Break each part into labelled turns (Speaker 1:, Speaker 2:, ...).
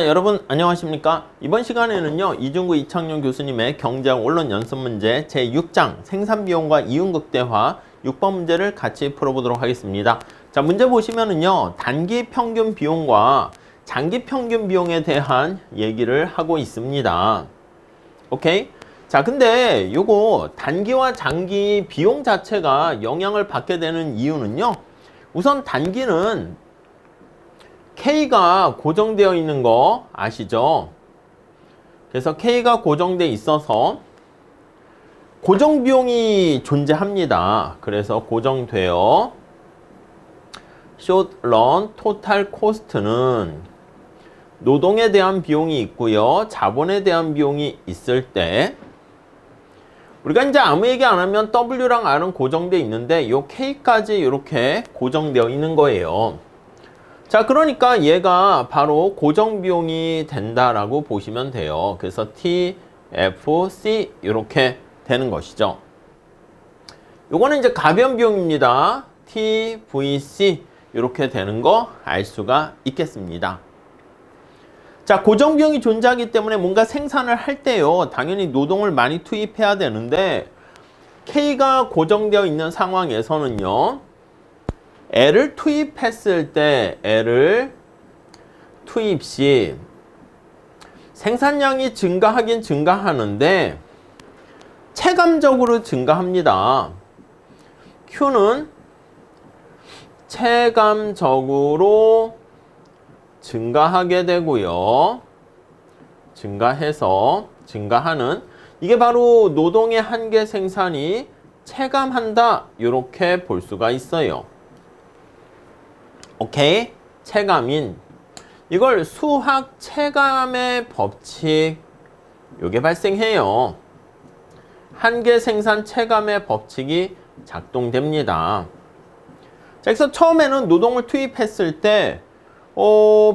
Speaker 1: 여러분 안녕하십니까? 이번 시간에는요 이중구 이창용 교수님의 경제학 원론 연습 문제 제6장 생산비용과 이윤극대화 6번 문제를 같이 풀어보도록 하겠습니다. 자, 문제 보시면은요 단기 평균 비용과 장기 평균 비용에 대한 얘기를 하고 있습니다. 오케이? 자, 근데 요거 단기와 장기 비용 자체가 영향을 받게 되는 이유는요, 우선 단기는 K가 고정되어 있는 거 아시죠? 그래서 K가 고정되어 있어서 고정 비용이 존재합니다. 그래서 고정되어 short run total cost는 노동에 대한 비용이 있고요, 자본에 대한 비용이 있을 때 우리가 이제 아무 얘기 안 하면 W랑 R은 고정되어 있는데 요 K까지 이렇게 고정되어 있는 거예요. 자, 그러니까 얘가 바로 고정 비용이 된다라고 보시면 돼요. 그래서 TFC 이렇게 되는 것이죠. 요거는 이제 가변 비용입니다. TVC 이렇게 되는 거 알 수가 있겠습니다. 자, 고정 비용이 존재하기 때문에 뭔가 생산을 할 때요, 당연히 노동을 많이 투입해야 되는데 K가 고정되어 있는 상황에서는요, L을 투입했을 때 L을 투입 시 생산량이 증가하긴 증가하는데 체감적으로 증가합니다. Q는 체감적으로 증가하게 되고요. 증가해서 증가하는, 이게 바로 노동의 한계 생산이 체감한다, 이렇게 볼 수가 있어요. 오케이? 체감인, 이걸 수학 체감의 법칙, 요게 발생해요. 한계 생산 체감의 법칙이 작동됩니다. 자, 그래서 처음에는 노동을 투입했을 때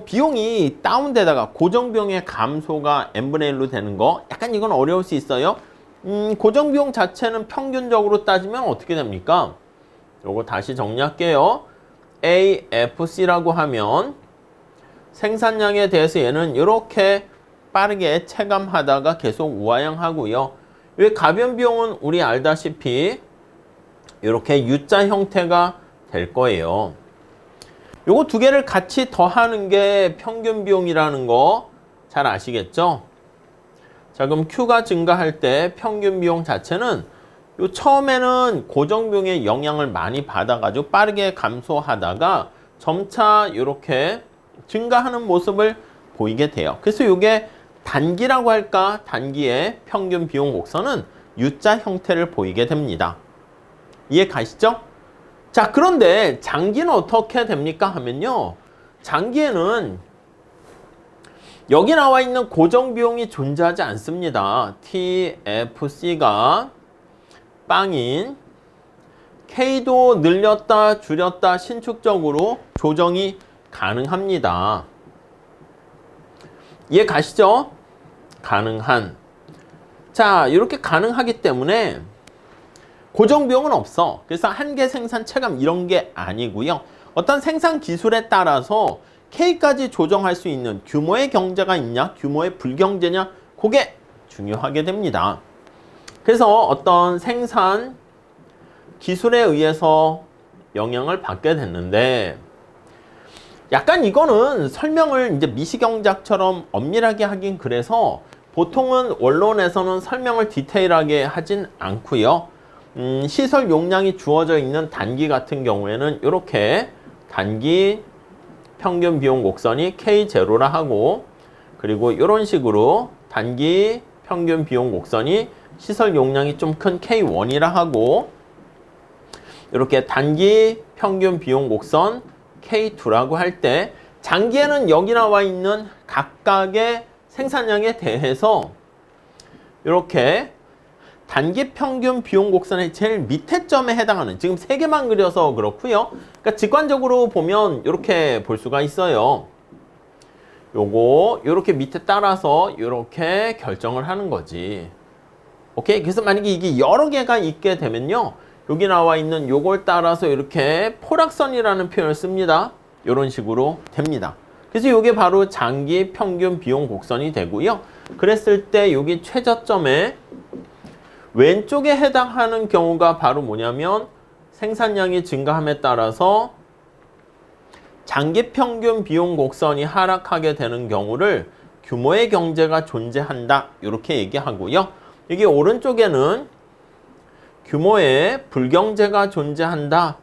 Speaker 1: 비용이 다운되다가 고정 비용의 감소가 n분의 1로 되는 거, 약간 이건 어려울 수 있어요. 고정 비용 자체는 평균적으로 따지면 어떻게 됩니까? 요거 다시 정리할게요. AFC라고 하면 생산량에 대해서 얘는 이렇게 빠르게 체감하다가 계속 우하향하고요. 이 가변 비용은 우리 알다시피 이렇게 U자 형태가 될 거예요. 요거 두 개를 같이 더하는 게 평균 비용이라는 거 잘 아시겠죠? 자, 그럼 Q가 증가할 때 평균 비용 자체는 요 처음에는 고정 비용의 영향을 많이 받아가지고 빠르게 감소하다가 점차 이렇게 증가하는 모습을 보이게 돼요. 그래서 이게 단기라고 할까? 단기의 평균 비용 곡선은 U자 형태를 보이게 됩니다. 이해 가시죠? 자, 그런데 장기는 어떻게 됩니까 하면요, 장기에는 여기 나와 있는 고정 비용이 존재하지 않습니다. TFC가 빵인 K도 늘렸다 줄였다 신축적으로 조정이 가능합니다. 이해 가시죠? 가능한. 자, 이렇게 가능하기 때문에 고정 비용은 없어. 그래서 한계 생산 체감 이런 게 아니고요. 어떤 생산 기술에 따라서 K까지 조정할 수 있는 규모의 경제가 있냐, 규모의 불경제냐, 그게 중요하게 됩니다. 그래서 어떤 생산 기술에 의해서 영향을 받게 됐는데, 약간 이거는 설명을 이제 미시경제학처럼 엄밀하게 하긴 그래서 보통은 원론에서는 설명을 디테일하게 하진 않고요. 시설 용량이 주어져 있는 단기 같은 경우에는 이렇게 단기 평균 비용 곡선이 K0라 하고, 그리고 이런 식으로 단기 평균 비용 곡선이 시설 용량이 좀 큰 K1이라 하고, 이렇게 단기 평균 비용 곡선 K2라고 할 때 장기에는 여기 나와 있는 각각의 생산량에 대해서 이렇게 단기 평균 비용 곡선의 제일 밑에 점에 해당하는, 지금 3개만 그려서 그렇고요. 그러니까 직관적으로 보면 이렇게 볼 수가 있어요. 요거 이렇게 밑에 따라서 이렇게 결정을 하는 거지. 오케이? 그래서 만약에 이게 여러 개가 있게 되면요, 여기 나와 있는 요걸 따라서 이렇게 포락선이라는 표현을 씁니다. 이런 식으로 됩니다. 그래서 이게 바로 장기 평균 비용 곡선이 되고요. 그랬을 때 여기 최저점에 왼쪽에 해당하는 경우가 바로 뭐냐면 생산량이 증가함에 따라서 장기 평균 비용 곡선이 하락하게 되는 경우를 규모의 경제가 존재한다. 이렇게 얘기하고요. 여기 오른쪽에는 규모의 불경제가 존재한다.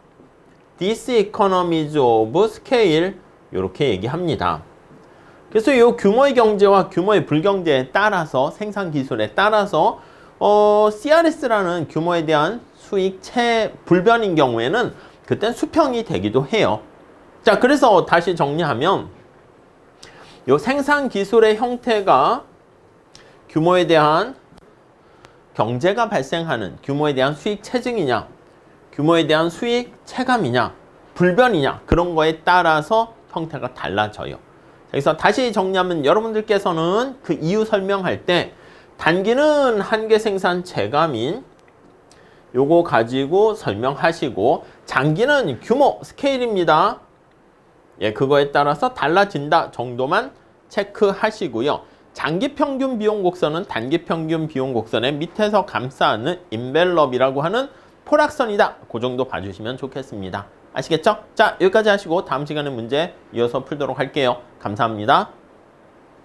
Speaker 1: Diseconomies of scale 이렇게 얘기합니다. 그래서 이 규모의 경제와 규모의 불경제에 따라서 생산 기술에 따라서 CRS라는 규모에 대한 수익 불변인 경우에는 그땐 수평이 되기도 해요. 자, 그래서 다시 정리하면 이 생산 기술의 형태가 규모에 대한 경제가 발생하는 규모에 대한 수익 체증이냐, 규모에 대한 수익 체감이냐, 불변이냐 그런 거에 따라서 형태가 달라져요. 그래서 다시 정리하면 여러분들께서는 그 이유 설명할 때 단기는 한계 생산 체감인 요거 가지고 설명하시고 장기는 규모 스케일입니다. 예, 그거에 따라서 달라진다 정도만 체크하시고요. 장기 평균 비용 곡선은 단기 평균 비용 곡선의 밑에서 감싸는 인벨롭이라고 하는 포락선이다. 그 정도 봐주시면 좋겠습니다. 아시겠죠? 자, 여기까지 하시고 다음 시간에 문제 이어서 풀도록 할게요. 감사합니다.